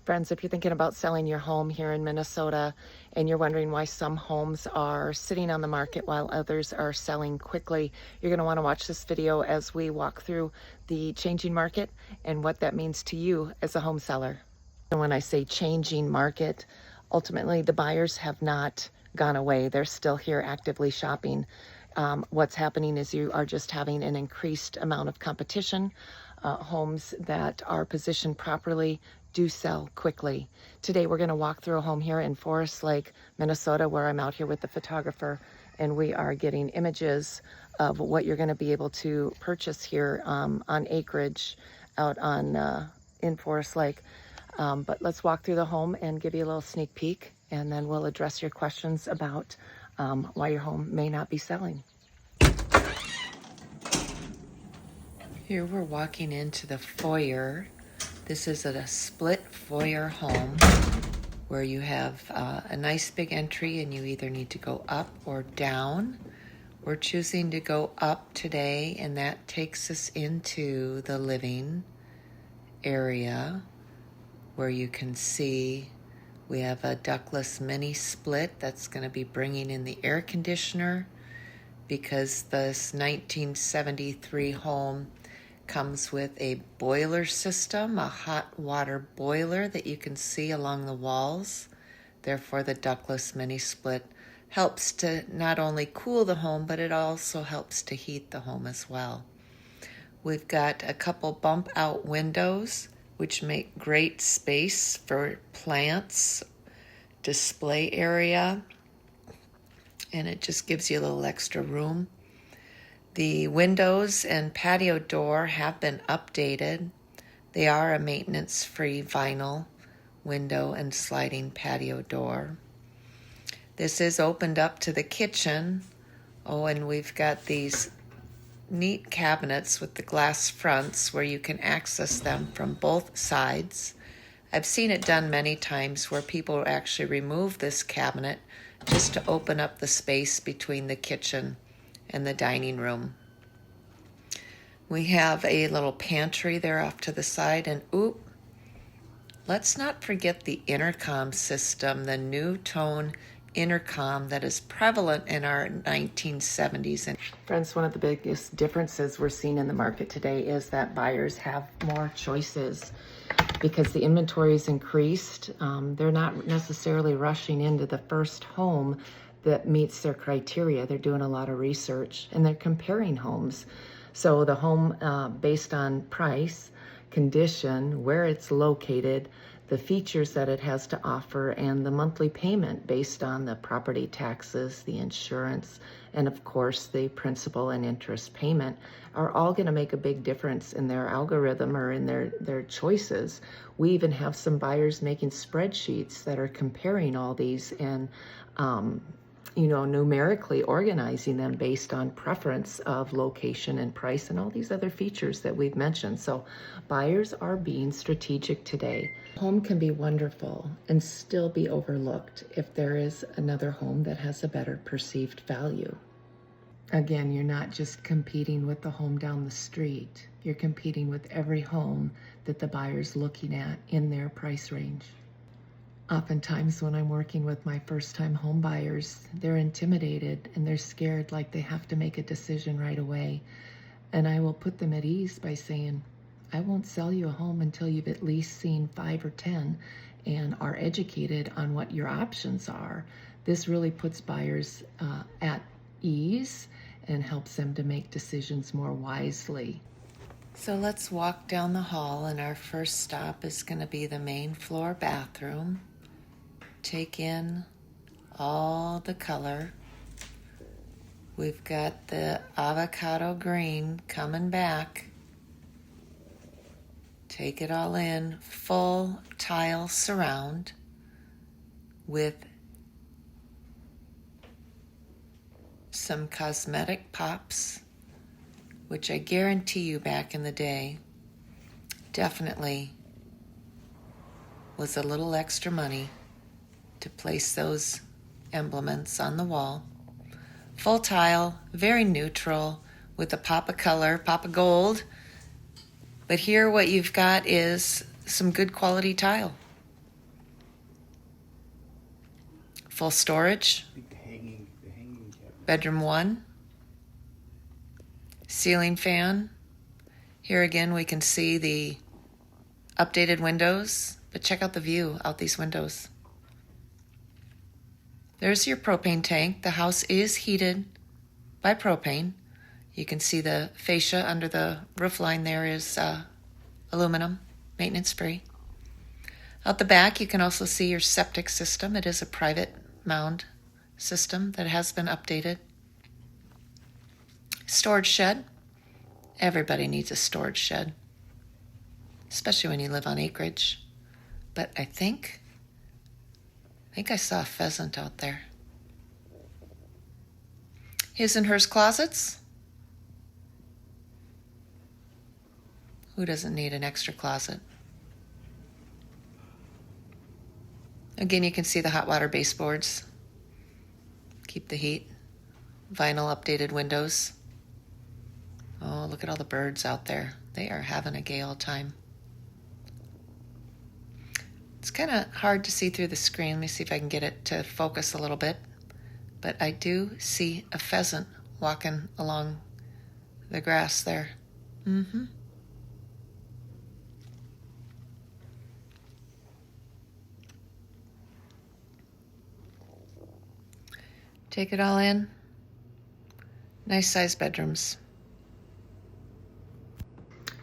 Friends, if you're thinking about selling your home here in Minnesota and you're wondering why some homes are sitting on the market while others are selling quickly, you're going to want to watch this video as we walk through the changing market and what that means to you as a home seller. And when I say changing market, ultimately the buyers have not gone away. They're still here actively shopping. What's happening is you are just having an increased amount of competition. Homes that are positioned properly do sell quickly. Today we're going to walk through a home here in Forest Lake, Minnesota, where I'm out here with the photographer, and we are getting images of what you're going to be able to purchase here on acreage out on in Forest Lake. But let's walk through the home and give you a little sneak peek, and then we'll address your questions about why your home may not be selling. Here we're walking into the foyer. This is a split foyer home where you have a nice big entry and you either need to go up or down. We're choosing to go up today, and that takes us into the living area where you can see we have a ductless mini split that's going to be bringing in the air conditioner, because this 1973 home comes with a boiler system, a hot water boiler that you can see along the walls. Therefore, the ductless mini split helps to not only cool the home, but it also helps to heat the home as well. We've got a couple bump out windows, which make great space for plants, display area, and it just gives you a little extra room. The windows and patio door have been updated. They are a maintenance-free vinyl window and sliding patio door. This is opened up to the kitchen. Oh, and we've got these neat cabinets with the glass fronts where you can access them from both sides. I've seen it done many times where people actually remove this cabinet just to open up the space between the kitchen and the dining room. We have a little pantry there off to the side, and let's not forget the intercom system, the new tone intercom that is prevalent in our 1970s. And friends, one of the biggest differences we're seeing in the market today is that buyers have more choices because the inventory is increased. They're not necessarily rushing into the first home that meets their criteria. They're doing a lot of research and they're comparing homes. So the home based on price, condition, where it's located, the features that it has to offer, and the monthly payment based on the property taxes, the insurance, and of course the principal and interest payment are all going to make a big difference in their algorithm or in their choices. We even have some buyers making spreadsheets that are comparing all these and numerically organizing them based on preference of location and price and all these other features that we've mentioned. So buyers are being strategic today. Home can be wonderful and still be overlooked if there is another home that has a better perceived value. Again, you're not just competing with the home down the street. You're competing with every home that the buyer's looking at in their price range. Oftentimes when I'm working with my first-time home buyers, they're intimidated and they're scared, like they have to make a decision right away. And I will put them at ease by saying, I won't sell you a home until you've at least seen 5 or 10 and are educated on what your options are. This really puts buyers at ease and helps them to make decisions more wisely. So let's walk down the hall, and our first stop is going to be the main floor bathroom. Take in all the color. We've got the avocado green coming back. Take it all in. Full tile surround with some cosmetic pops, which I guarantee you back in the day definitely was a little extra money to place those emblems on the wall. Full tile, very neutral, with a pop of color, pop of gold. But here what you've got is some good quality tile. full storage. The hanging cabinet. Bedroom 1. Ceiling fan. Here again we can see the updated windows, but check out the view out these windows. There's your propane tank. The house is heated by propane. You can see the fascia under the roof line there is aluminum, maintenance free. Out the back you can also see your septic system. It is a private mound system that has been updated. Storage shed. Everybody needs a storage shed, especially when you live on acreage. But I think I saw a pheasant out there. His and hers closets. Who doesn't need an extra closet? Again, you can see the hot water baseboards. Keep the heat. Vinyl updated windows. Oh, look at all the birds out there. They are having a gay old time. It's kind of hard to see through the screen. Let me see if I can get it to focus a little bit. But I do see a pheasant walking along the grass there. Take it all in. Nice sized bedrooms.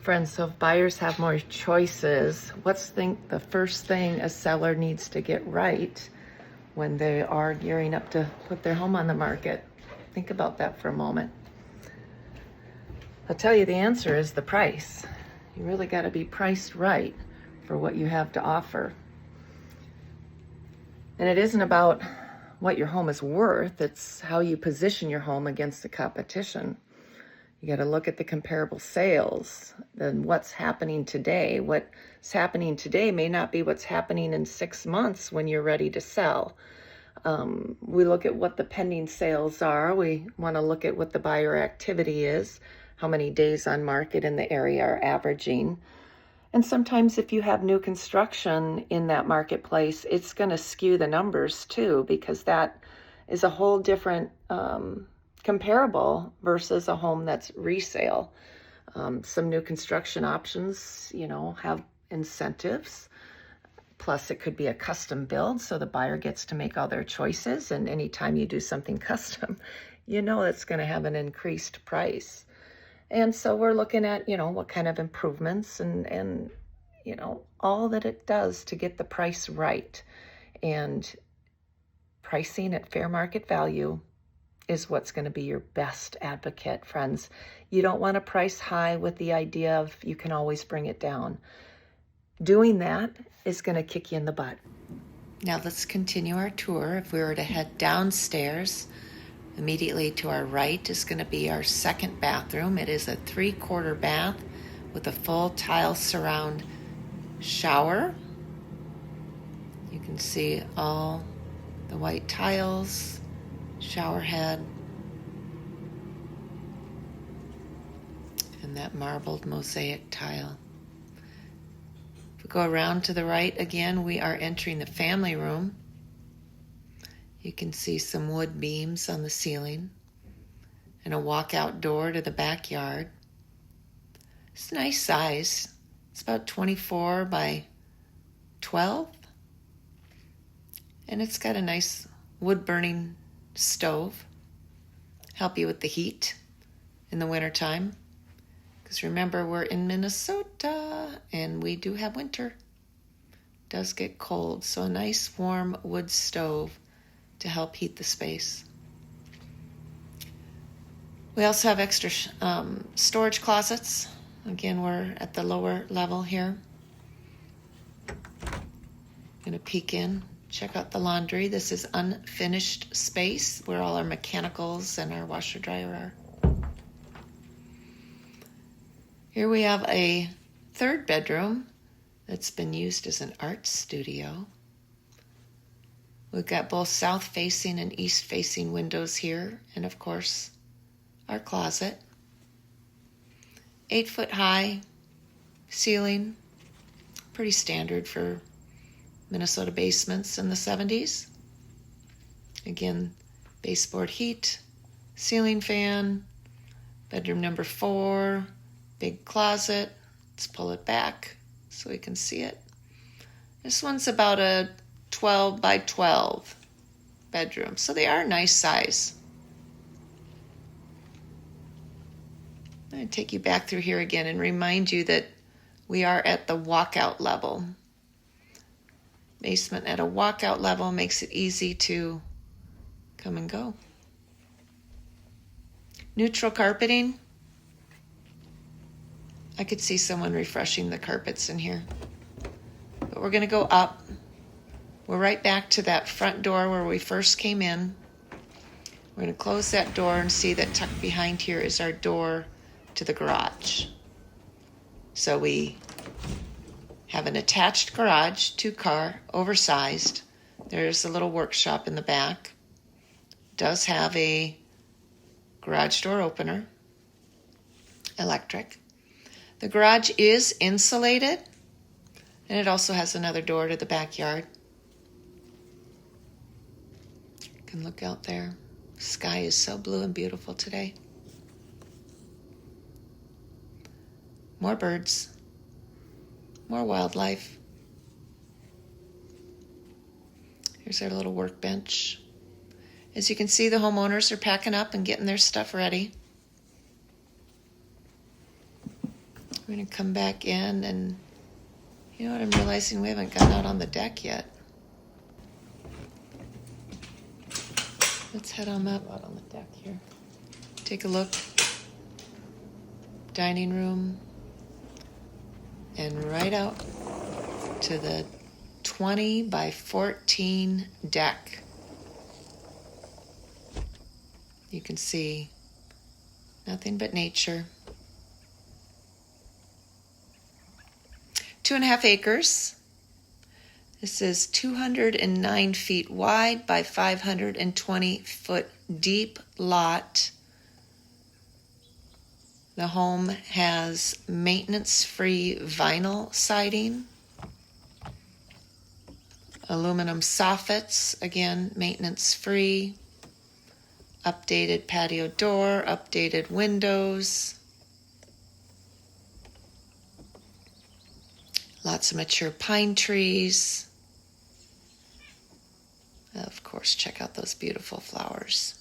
Friends, so if buyers have more choices, what's the first thing a seller needs to get right when they are gearing up to put their home on the market? Think about that for a moment. I'll tell you the answer is the price. You really got to be priced right for what you have to offer. And it isn't about what your home is worth, it's how you position your home against the competition. You got to look at the comparable sales, then what's happening today. What's happening today may not be what's happening in 6 months when you're ready to sell. We look at what the pending sales are. We want to look at what the buyer activity is, how many days on market in the area are averaging. And sometimes if you have new construction in that marketplace, it's going to skew the numbers too, because that is a whole different comparable versus a home that's resale. Some new construction options, have incentives. Plus it could be a custom build, so the buyer gets to make all their choices. And anytime you do something custom, it's going to have an increased price. And so we're looking at, what kind of improvements and all that it does to get the price right. And pricing at fair market value is what's going to be your best advocate, friends. You don't want to price high with the idea of you can always bring it down. Doing that is going to kick you in the butt. Now let's continue our tour. If we were to head downstairs, immediately to our right is going to be our second bathroom. It is a 3/4 bath with a full tile surround shower. You can see all the white tiles, shower head, and that marbled mosaic tile. If we go around to the right again, we are entering the family room. You can see some wood beams on the ceiling and a walkout door to the backyard. It's a nice size. It's about 24 by 12. And it's got a nice wood burning stove. Help you with the heat in the wintertime. Because remember, we're in Minnesota and we do have winter. It does get cold, so a nice warm wood stove to help heat the space. We also have extra storage closets. Again, we're at the lower level here. Gonna peek in, check out the laundry. This is unfinished space where all our mechanicals and our washer dryer are. Here we have a third bedroom that's been used as an art studio. We've got both south-facing and east-facing windows here, and of course, our closet. 8-foot-high ceiling, pretty standard for Minnesota basements in the 70s. Again, baseboard heat, ceiling fan, bedroom number 4, big closet. Let's pull it back so we can see it. This one's about a 12 by 12 bedroom, so they are a nice size. I'm going to take you back through here again and remind you that we are at the walkout level. Basement at a walkout level makes it easy to come and go. Neutral carpeting. I could see someone refreshing the carpets in here. But we're going to go up. We're right back to that front door where we first came in. We're going to close that door and see that tucked behind here is our door to the garage. So we have an attached garage, 2-car, oversized. There's a little workshop in the back. Does have a garage door opener, electric. The garage is insulated, and it also has another door to the backyard. You can look out there. Sky is so blue and beautiful today. More birds, more wildlife. Here's our little workbench. As you can see, the homeowners are packing up and getting their stuff ready. We're going to come back in, and you know what I'm realizing? We haven't gotten out on the deck yet. Let's head on up out on the deck here. Take a look. Dining room. And right out to the 20 by 14 deck. You can see nothing but nature. 2.5 acres. This is 209 feet wide by 520 foot deep lot. The home has maintenance-free vinyl siding, aluminum soffits, again, maintenance-free, updated patio door, updated windows, lots of mature pine trees. Of course, check out those beautiful flowers.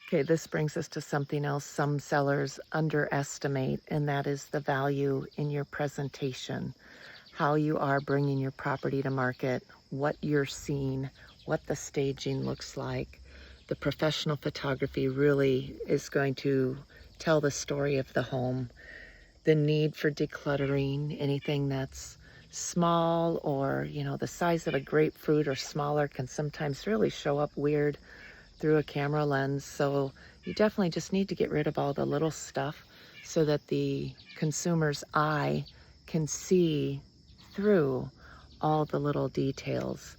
Okay, this brings us to something else some sellers underestimate, and that is the value in your presentation, how you are bringing your property to market, what you're seeing, what the staging looks like. The professional photography really is going to tell the story of the home. The need for decluttering, anything that's small or, you know, the size of a grapefruit or smaller can sometimes really show up weird through a camera lens. So you definitely just need to get rid of all the little stuff so that the consumer's eye can see through all the little details.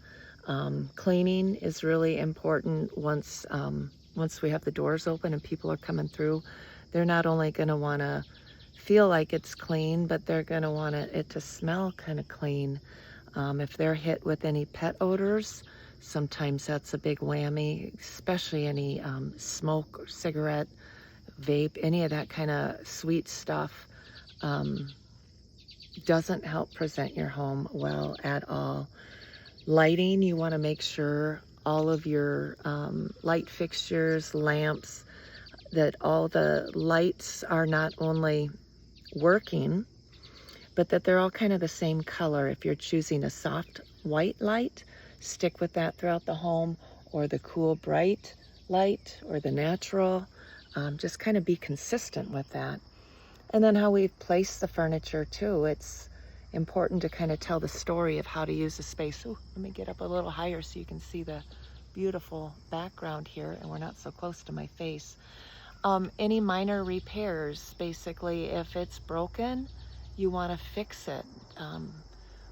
Cleaning is really important. Once we have the doors open and people are coming through, they're not only going to want to feel like it's clean, but they're going to want it to smell kind of clean. If they're hit with any pet odors, sometimes that's a big whammy, especially any smoke or cigarette, vape, any of that kind of sweet stuff doesn't help present your home well at all. Lighting, you want to make sure all of your light fixtures, lamps, that all the lights are not only working, but that they're all kind of the same color. If you're choosing a soft white light, stick with that throughout the home, or the cool bright light, or the natural. Just kind of be consistent with that. And then how we place the furniture too. It's important to kind of tell the story of how to use the space. Ooh, let me get up a little higher so you can see the beautiful background here and we're not so close to my face. Any minor repairs, basically, if it's broken, you want to fix it.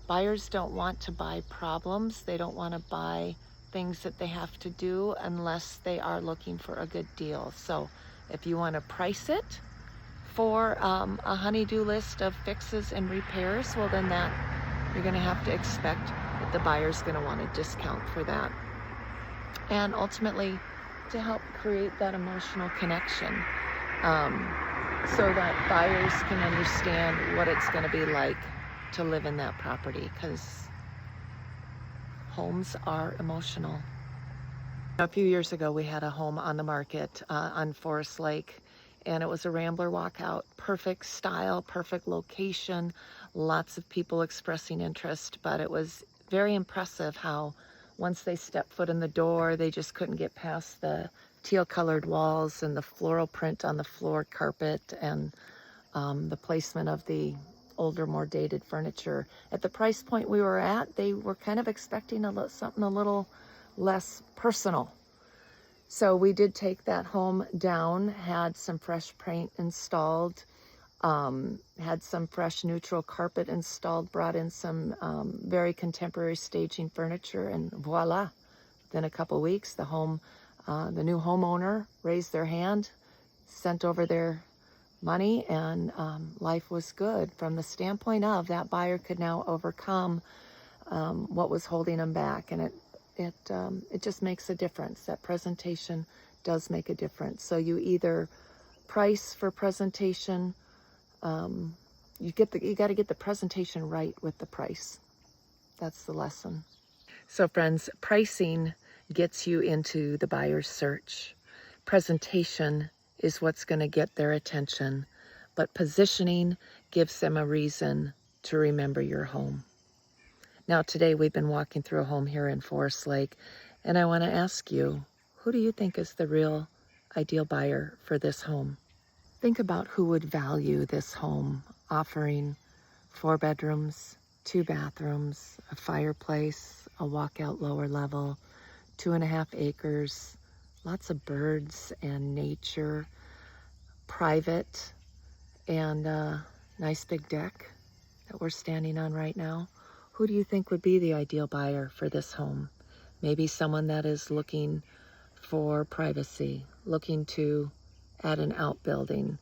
Buyers don't want to buy problems. They don't want to buy things that they have to do unless they are looking for a good deal. So if you want to price it for a honey-do list of fixes and repairs, well then that you're going to have to expect that the buyer's going to want a discount for that. and ultimately to help create that emotional connection, so that buyers can understand what it's going to be like to live in that property, because homes are emotional. A few years ago, we had a home on the market on Forest Lake, and it was a Rambler walkout. Perfect style, perfect location, lots of people expressing interest, but it was very impressive how once they stepped foot in the door, they just couldn't get past the teal-colored walls and the floral print on the floor carpet, and the placement of the older, more dated furniture. At the price point we were at, they were kind of expecting something a little less personal. So we did take that home down, had some fresh paint installed, had some fresh neutral carpet installed, brought in some very contemporary staging furniture, and voila. Within a couple weeks, the new homeowner raised their hand, sent over their money, and life was good. From the standpoint of that buyer could now overcome what was holding them back, and it just makes a difference. That presentation does make a difference. So you either price for presentation, you got to get the presentation right with the price. That's the lesson. So friends, pricing gets you into the buyer's search. Presentation is what's going to get their attention, but positioning gives them a reason to remember your home. Now today we've been walking through a home here in Forest Lake, and I want to ask you, who do you think is the real ideal buyer for this home? Think about who would value this home, offering 4 bedrooms, 2 bathrooms, a fireplace, a walkout lower level, 2.5 acres, lots of birds and nature, private, and a nice big deck that we're standing on right now. Who do you think would be the ideal buyer for this home? Maybe someone that is looking for privacy, looking to add an outbuilding,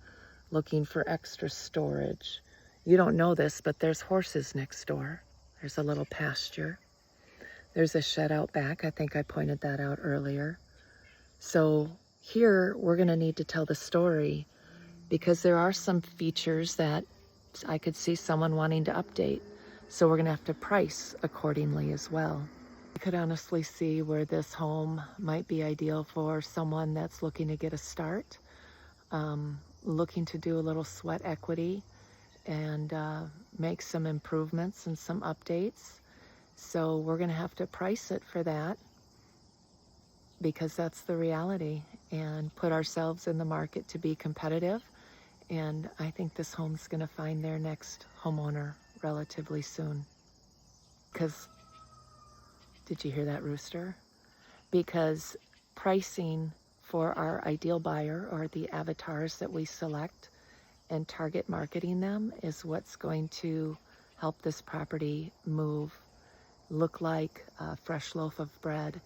looking for extra storage. You don't know this, but there's horses next door. There's a little pasture. There's a shed out back. I think I pointed that out earlier. So here we're going to need to tell the story, because there are some features that I could see someone wanting to update. So we're going to have to price accordingly as well. I could honestly see where this home might be ideal for someone that's looking to get a start, looking to do a little sweat equity and make some improvements and some updates. So we're going to have to price it for that, because that's the reality, and put ourselves in the market to be competitive. And I think this home's going to find their next homeowner relatively soon. Because, did you hear that rooster? Because pricing for our ideal buyer, or the avatars that we select and target marketing them, is what's going to help this property move, look like a fresh loaf of bread,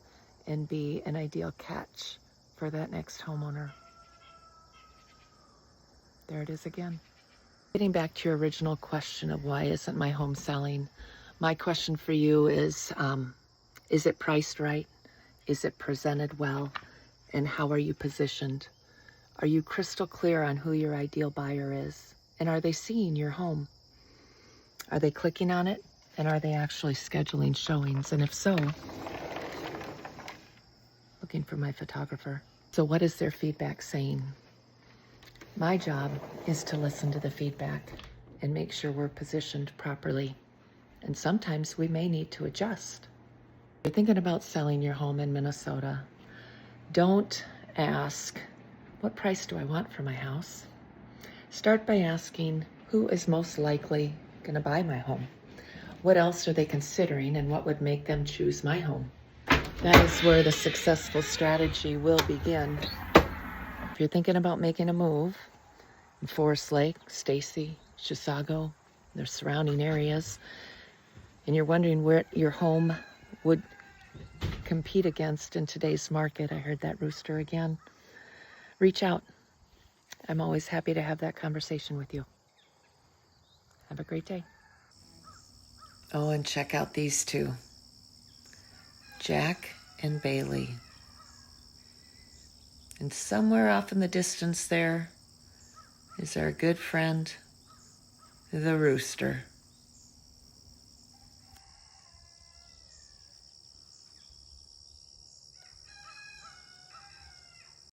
and be an ideal catch for that next homeowner. There it is again. Getting back to your original question of why isn't my home selling, my question for you is it priced right? Is it presented well? And how are you positioned? Are you crystal clear on who your ideal buyer is? And are they seeing your home? Are they clicking on it? And are they actually scheduling showings? And if so, looking for my photographer. So what is their feedback saying? My job is to listen to the feedback and make sure we're positioned properly. And sometimes we may need to adjust. If you're thinking about selling your home in Minnesota, don't ask, what price do I want for my house? Start by asking, who is most likely going to buy my home? What else are they considering, and what would make them choose my home? That is where the successful strategy will begin. If you're thinking about making a move in Forest Lake, Stacy, Chisago, their surrounding areas, and you're wondering where your home would compete against in today's market, I heard that rooster again, reach out. I'm always happy to have that conversation with you. Have a great day. Oh, and check out these two, Jack and Bailey. And somewhere off in the distance there is our good friend, the rooster.